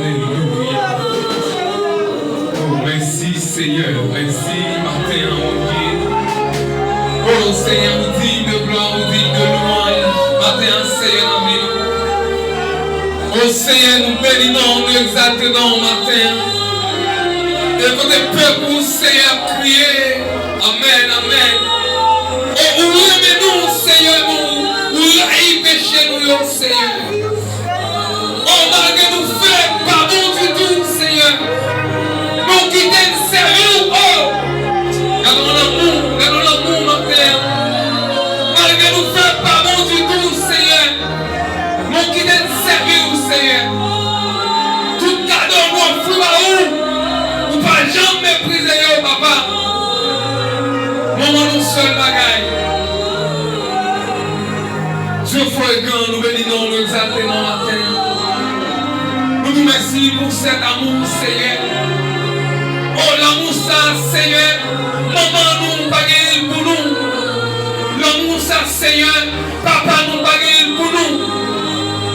Alléluia. Oh, merci Seigneur. Merci matin, mon Dieu. Oh Seigneur, nous digne de gloire, nous digne de louange. Matin, Seigneur, amen. Oh Seigneur, nous bénissons, nous exaltons matin. Et côté peuple, Seigneur, crier. Amen, amen. Oh, ouvrez-nous, Seigneur, nous laïs péché, nous, Seigneur. Oh, malgré nous faire pardon du tout, Seigneur. Nous qui t'aiment sérieux, oh. Gardons l'amour, ma Père. Malgré nous faire pardon du tout, Seigneur. Nous qui t'aiment sérieux, Seigneur. Tout cadeau, nous offrons à où? Nous pas jamais mépriser, oh, papa. Maman, nous seul bagaille. Dieu foi grand, nous bénissons, nous exaltons matin. Nous vous remercions pour cet amour, Seigneur. Oh, l'amour ça, Seigneur. Maman, nous baguette pour nous. L'amour ça, Seigneur. Papa, nous baguette pour nous.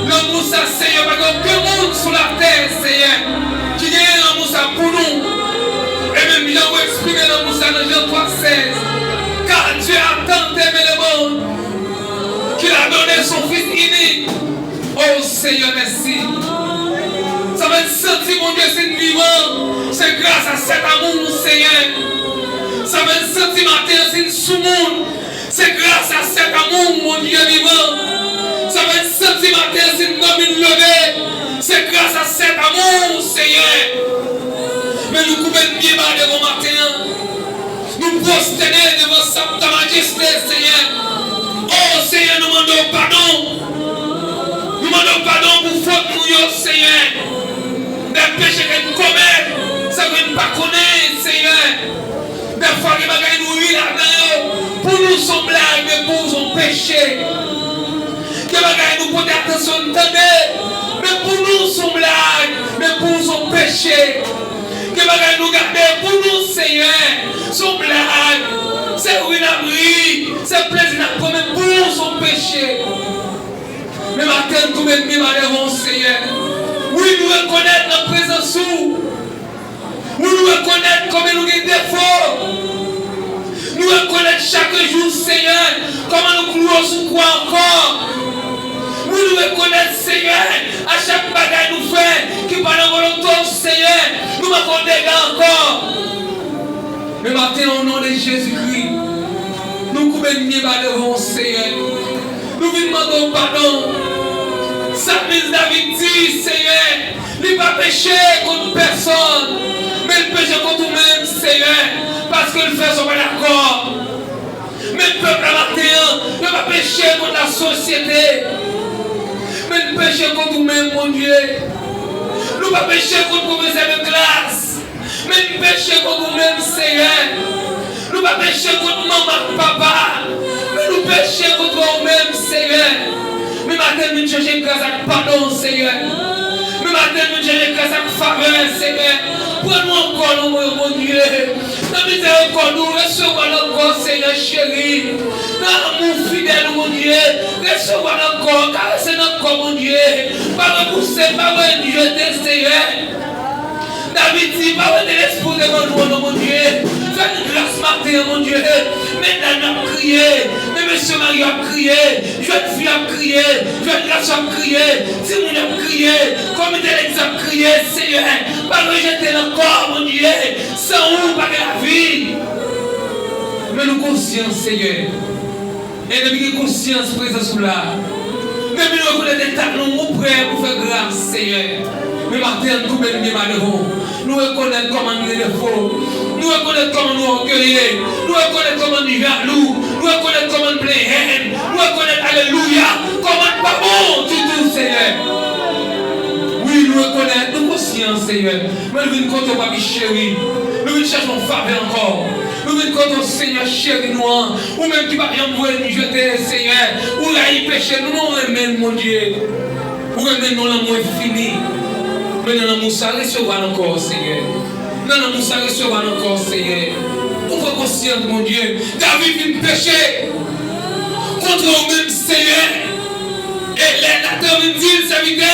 L'amour ça, Seigneur. Parce que aucun monde sur la terre, Seigneur, qui a l'amour ça pour nous. Et même, j'ai exprimé l'amour ça dans Jean 3,16. Car Dieu a tant aimé le monde qu'il a donné son Fils unique. Oh Seigneur, merci. Ça va être senti, mon Dieu, c'est vivant. C'est grâce à cet amour, Seigneur. Ça va être senti, matin, c'est une sous-monde. C'est grâce à cet amour, mon Dieu vivant. Ça va être senti, matin, c'est une domine levée. C'est grâce à cet amour, Seigneur. Mais nous coupons bien mal devant matin. Nous prosterner devant ta majesté, Seigneur. Oh Seigneur, nous demandons pardon. Nous demandons pardon pour faute nous, Seigneur. Des péchés que nous commettons, ça ne veut pas connaître, Seigneur. Des fois que nous nous là-dedans, pour nous son blague, mais pour son péché. Que nous porter attention, mais pour nous son blague, mais pour son péché. Que nous garder pour nous, Seigneur, son blague, c'est où il a pris, c'est plaisir à commettre pour son péché. Mais matin, nous même malheureux, Seigneur. Oui, nous reconnaître notre présence sous. Oui, nous reconnaître comme nous avons des défauts. Nous reconnaître chaque jour, Seigneur, comment nous clouons sous quoi encore. Oui, nous reconnaître, Seigneur, à chaque bagaille nous fait, qui par la volonté, Seigneur, nous m'accordons des gars encore. Mais maintenant, au nom de Jésus-Christ, nous coupons mieux malheureux, Seigneur. Nous vous demandons pardon. Samuel David dit, Seigneur, il n'a pas péché contre personne, mais il péché contre nous-mêmes, Seigneur, parce qu'il fait son accord. Mais le peuple à matin, il n'a pas péché contre la société, mais il péché contre nous-mêmes, mon Dieu. Nous n'a pas péché contre nos de classe, mais il péché contre nous-mêmes, Seigneur. Nous n'a pas péché contre maman, papa, mais nous péché contre nous-mêmes, Seigneur. Mais maintenant, nous cherchons grâce à pardon, Seigneur. Mais maintenant, nous cherchons grâce à faveur, Seigneur. Prends-nous encore, mon Dieu. Dans miséricorde, nous recevons encore, Seigneur chéri. Dans l'amour fidèle, mon Dieu. Recevons encore, caressez notre corps, mon Dieu. Pas repousser, pas rejeter, Seigneur. David dit, pas de l'esprit devant nous, mon Dieu. Fais-nous grâce matin, mon Dieu. Maintenant, nous crié. Mais monsieur Marie a crié. Jeune fille a crié. Jeune garçon a crié. Simon a crié. Comme il a crié, Seigneur. Pas rejeter le corps, mon Dieu. Sans où, pas de la vie. Mais nous conscience, Seigneur. Et depuis que conscience présente là. Depuis que nous connaissons des talons, nous prêts pour faire grâce, Seigneur. Mais matin, nous sommes malheureux. Nous reconnaissons comment nous sommes faux. Nous reconnaissons comment nous orgueillés. Nous reconnaissons comment nous jaloux. Nous reconnaissons comment nous plaisons. Nous reconnaissons, alléluia, comment nous pas bon du tout, Seigneur. Oui, nous reconnaissons, nous conscients, Seigneur. Mais nous venons contre Papi chéri. Nous venons chercher une faveur encore. Nous venons contre Seigneur chéri noir. Ou même qui va rien nous jeter, Seigneur. Ou là, il péché. Nous nous remettons, mon Dieu. Ou remettons l'amour fini. Mais nous allons recevoir encore, Seigneur. Nous allons recevoir encore, Seigneur. On va conscient, mon Dieu. David vient pécher contre nous-mêmes, Seigneur. Et les nateurs me disent, serviteur,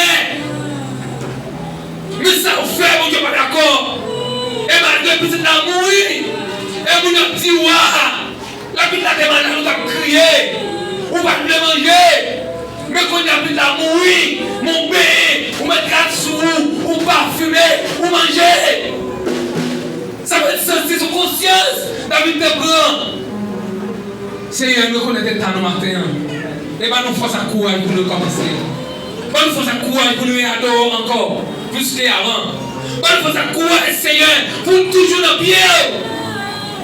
Mais ça fait, mon Dieu, pas d'accord. Et malgré petit amour, et mon Dieu dit, waouh, la petite demande, nous avons crié, on va le manger. Mais quand il y a plus d'amour, mon bébé, ou mettre la sous, ou parfumer, ou manger. Ça veut dire sentir son conscience. David te prend. Seigneur, nous connaissons tant de matin. Et bien nous faisons un courage pour nous commencer. Nous faisons un courage pour nous adorer encore. Plus qu'avant. Nous faisons un courage, Seigneur, pour toujours dans le pied.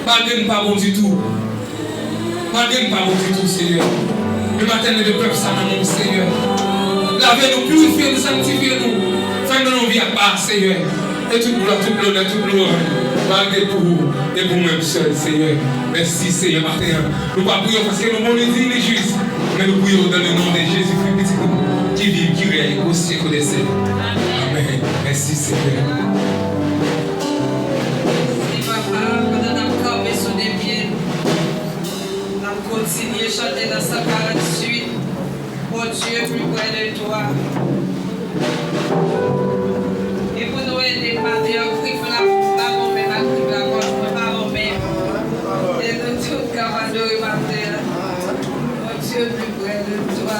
Malgré nous pas bon du tout. Malgré nous pas bon du tout, Seigneur. Le matin, le peuple, ça dans mon Seigneur. Lavez-nous, purifiez-nous, sanctifiez-nous. Faites-nous nos vies à part, Seigneur. Et toute gloire, toute gloire. Malgré pour vous et pour moi seul, Seigneur. Merci, Seigneur, matin. Nous ne prions parce que nous sommes les justes. Mais nous prions dans le nom de Jésus-Christ qui vit, qui règne au siècle des siècles. Amen. Merci, Seigneur. Merci, Papa. Pendant qu'on campe sur des pieds, on continue à chanter dans 148. Mon Dieu, plus près de toi. Et pour nous aider, Marie, on prie pour la parole, mais la parole même. Et nous tous, comme adorer ma terre. Mon Dieu, plus près de toi.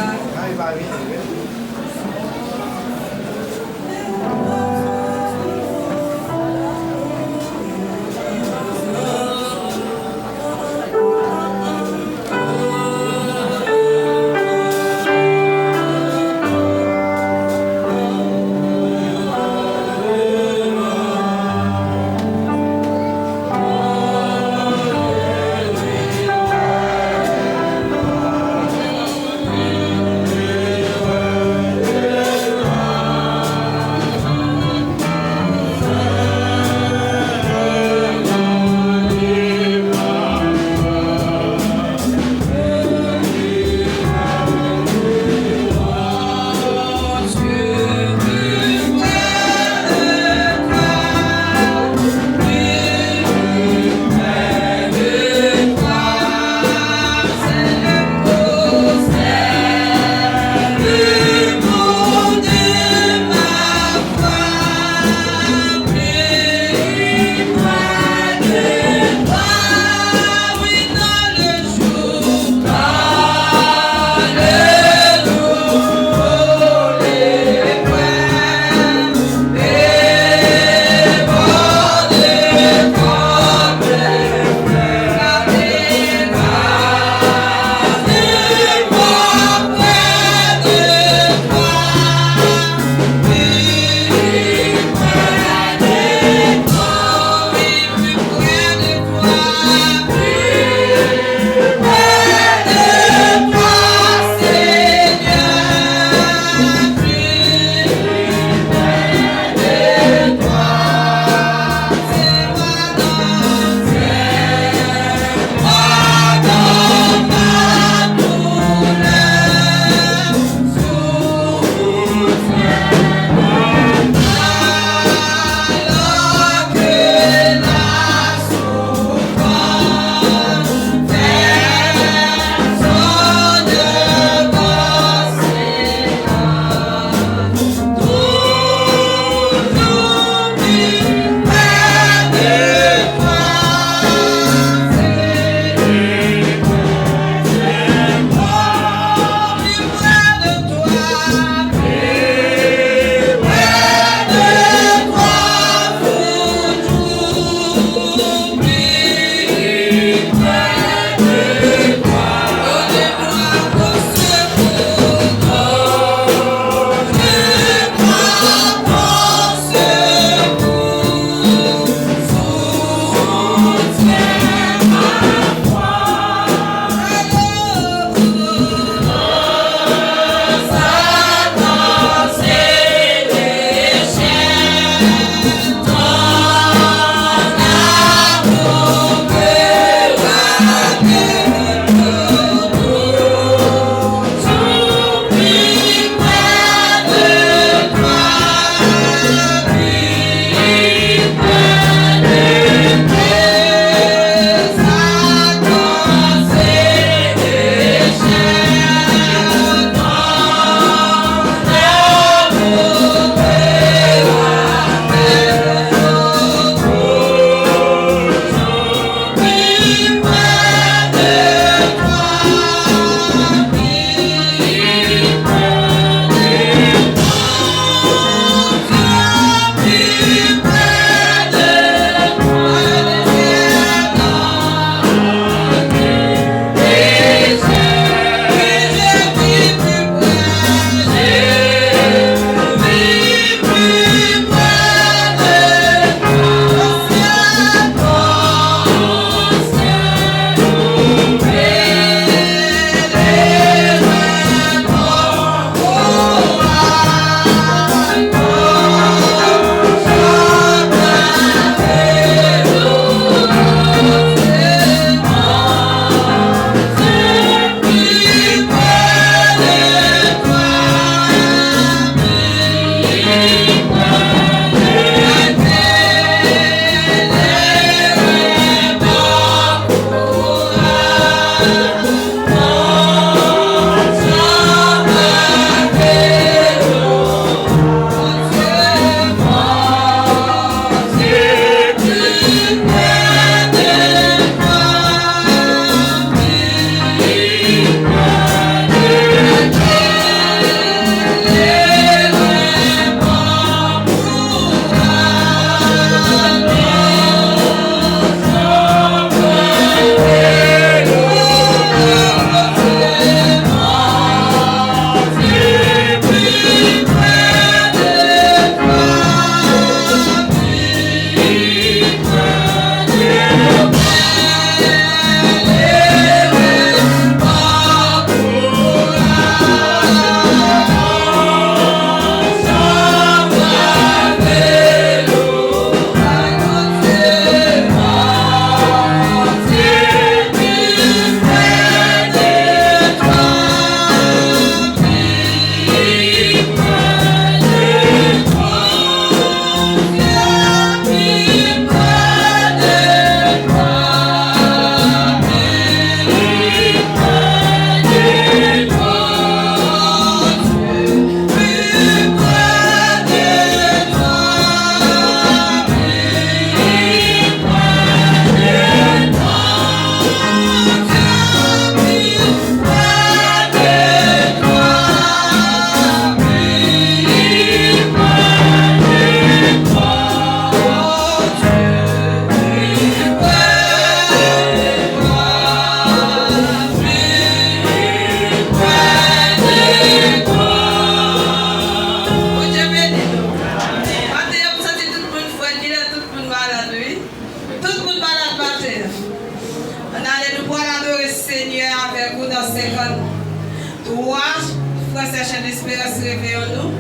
chaîne d'espérance réveille en nous.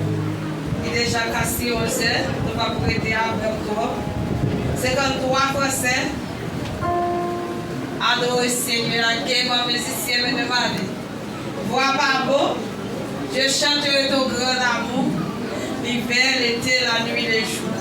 Il est déjà cassé, on sait. Nous va prêter avec toi. 53 Français. Adorez Seigneur, accueille mon musicien de ma vie. Vois pas beau, je chanterai ton grand amour, l'hiver, l'été, la nuit, les jours.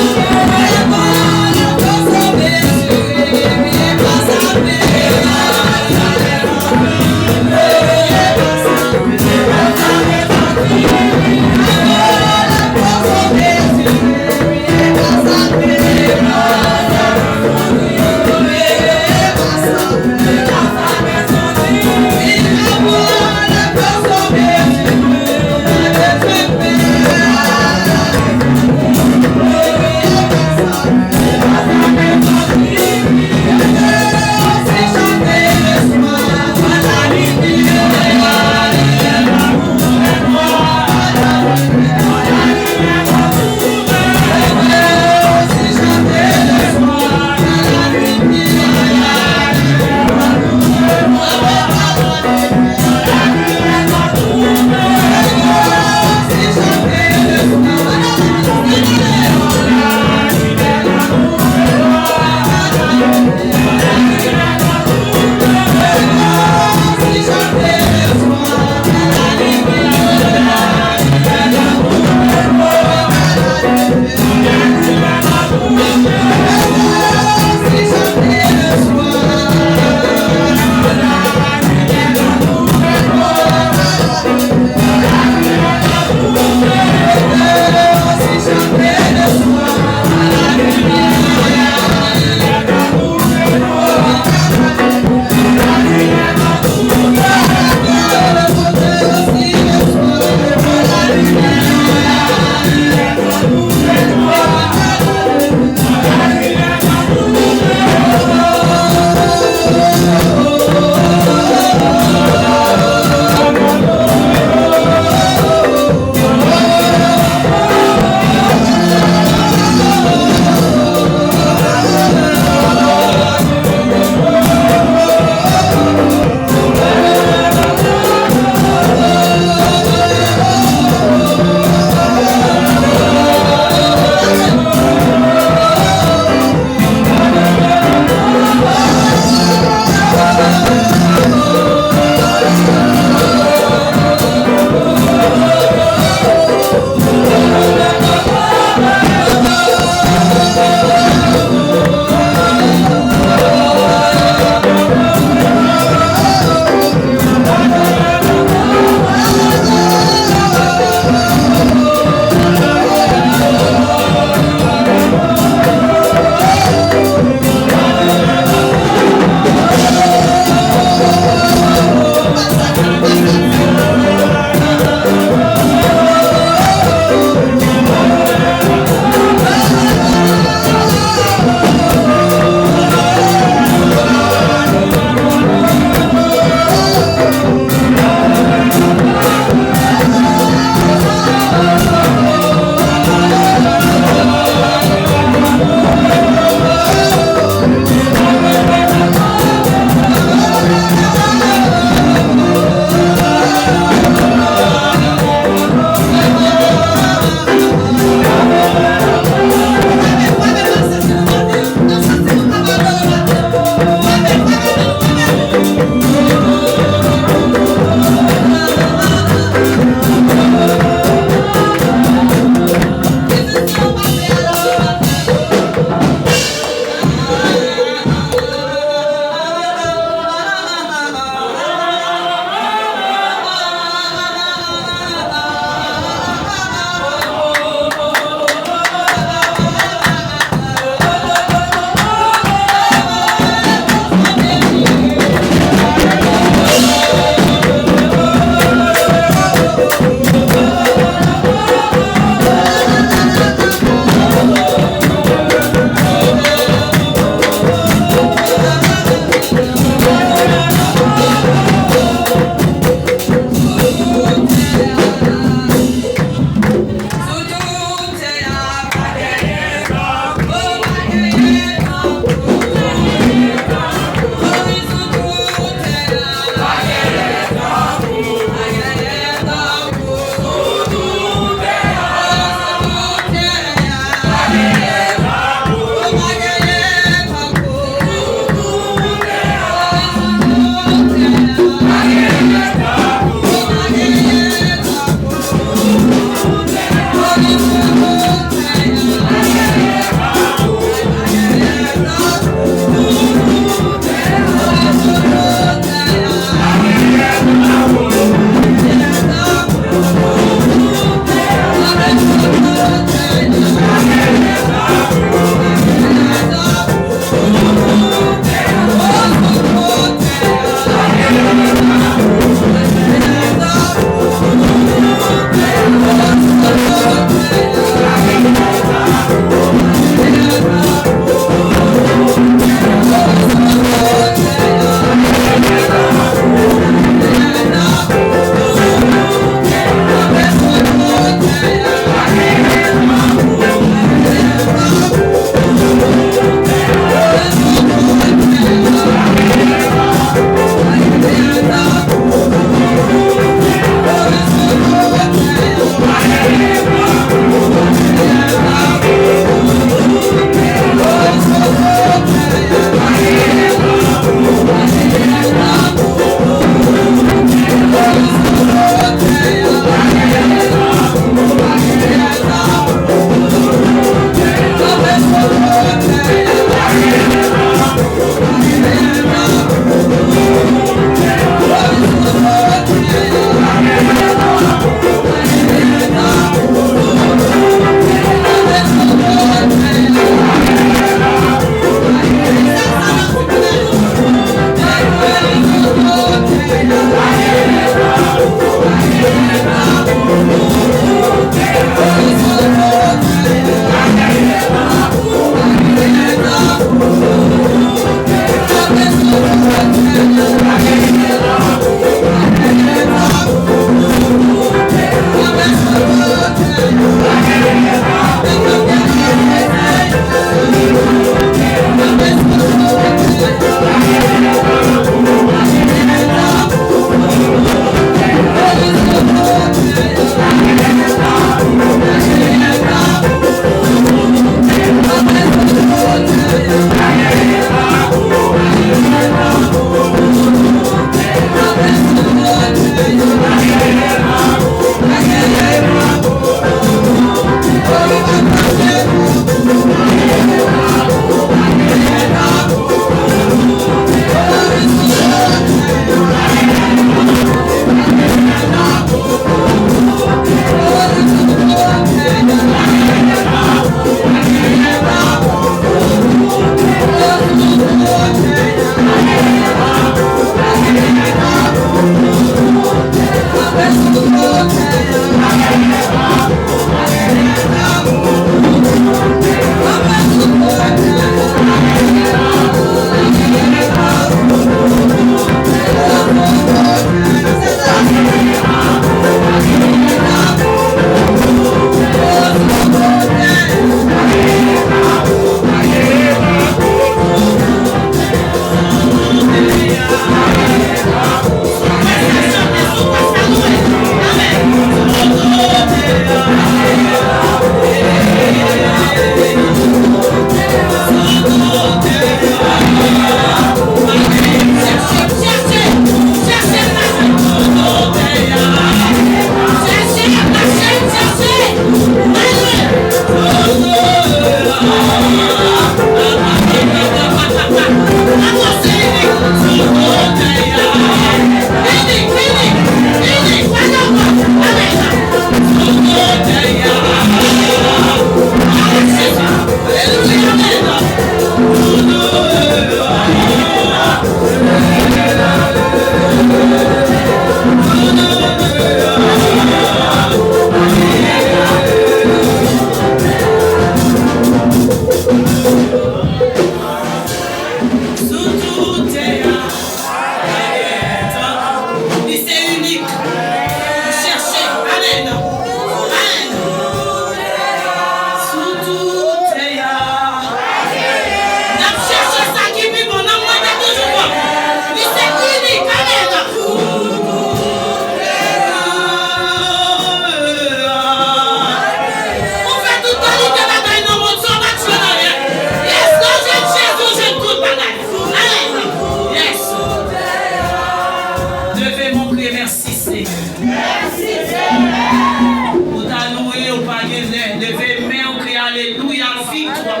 Levez main, on crie Alléluia, victoire.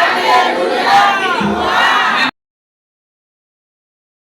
Alléluia.